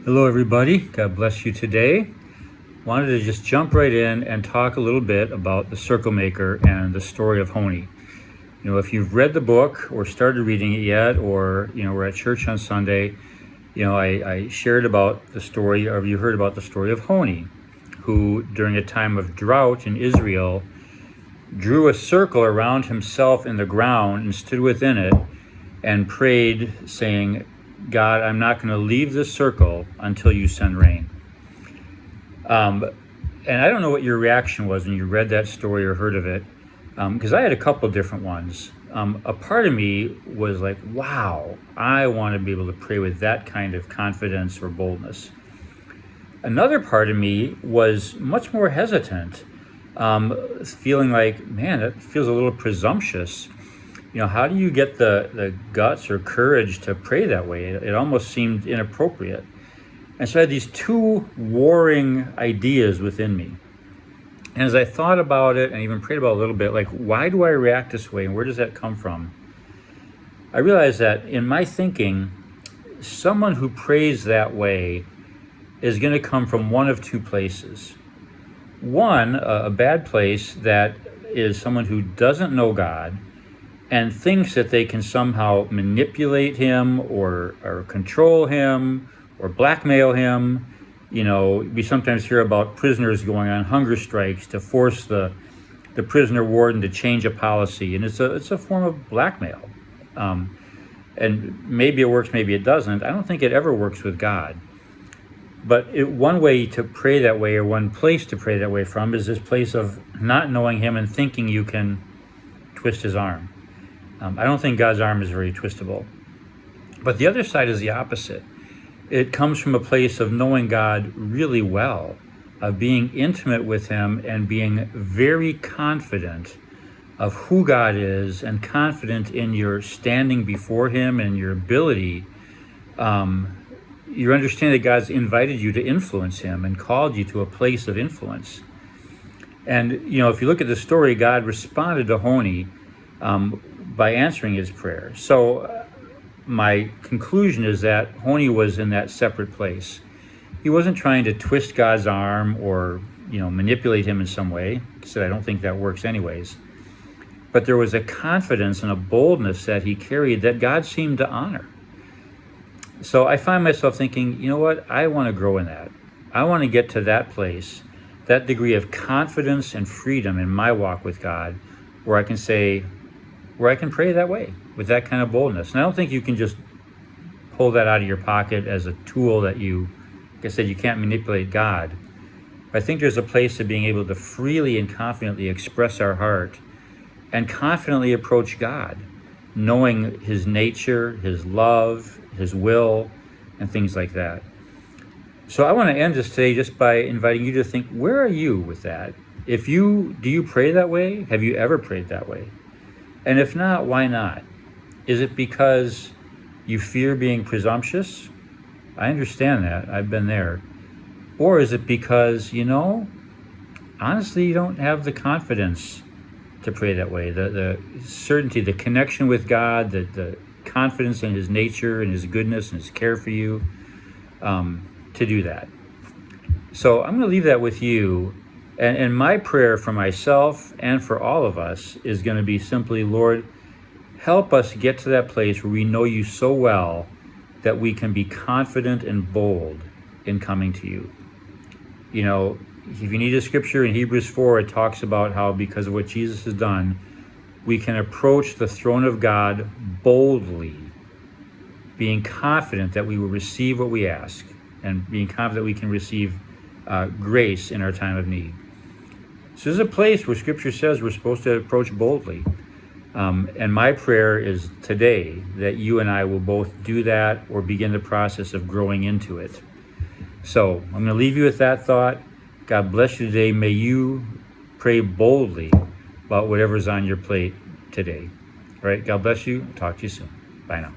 Hello, everybody. God bless you today. Wanted to just jump right in and talk a little bit about the Circle Maker and the story of Honi. You know, if you've read the book or started reading it yet, or, we're at church on Sunday, I shared about the story, or you heard about the story of Honi, who during a time of drought in Israel drew a circle around himself in the ground and stood within it and prayed, saying, God, I'm not going to leave this circle until you send rain. And I don't know what your reaction was when you read that story or heard of it, because I had a couple different ones. A part of me was like, wow, I want to be able to pray with that kind of confidence or boldness. Another part of me was much more hesitant, feeling like, man, that feels a little presumptuous. How do you get the guts or courage to pray that way? It almost seemed inappropriate. And so I had these two warring ideas within me. And as I thought about it and even prayed about it a little bit, like, why do I react this way and where does that come from? I realized that in my thinking, someone who prays that way is going to come from one of two places. One, a bad place that is someone who doesn't know God and thinks that they can somehow manipulate him or control him or blackmail him. We sometimes hear about prisoners going on hunger strikes to force the prisoner warden to change a policy, and it's a form of blackmail. And maybe it works, maybe it doesn't. I don't think it ever works with God. But one way to pray that way, or one place to pray that way from, is this place of not knowing him and thinking you can twist his arm. I don't think God's arm is very twistable. But the other side is the opposite. It comes from a place of knowing God really well, of being intimate with him and being very confident of who God is and confident in your standing before him and your ability. You understand that God's invited you to influence him and called you to a place of influence. And, if you look at the story, God responded to Honi by answering his prayer. So my conclusion is that Honi was in that separate place. He wasn't trying to twist God's arm or, manipulate him in some way. Like I said, I don't think that works anyways. But there was a confidence and a boldness that he carried that God seemed to honor. So I find myself thinking, you know what? I want to grow in that. I want to get to that place, that degree of confidence and freedom in my walk with God, where I can pray that way with that kind of boldness. And I don't think you can just pull that out of your pocket as a tool that like I said, you can't manipulate God. But I think there's a place of being able to freely and confidently express our heart and confidently approach God, knowing his nature, his love, his will, and things like that. So I want to end this today just by inviting you to think, where are you with that? Do you pray that way? Have you ever prayed that way? And if not, why not? Is it because you fear being presumptuous? I understand that. I've been there. Or is it because, honestly, you don't have the confidence to pray that way, the certainty, the connection with God, the confidence in his nature and his goodness and his care for you, to do that. So I'm going to leave that with you. And my prayer for myself and for all of us is going to be simply, Lord, help us get to that place where we know you so well that we can be confident and bold in coming to you. If you need a scripture in Hebrews 4, it talks about how because of what Jesus has done, we can approach the throne of God boldly, being confident that we will receive what we ask and being confident we can receive grace in our time of need. So there's a place where Scripture says we're supposed to approach boldly. And my prayer is today that you and I will both do that or begin the process of growing into it. So I'm going to leave you with that thought. God bless you today. May you pray boldly about whatever's on your plate today. All right, God bless you. Talk to you soon. Bye now.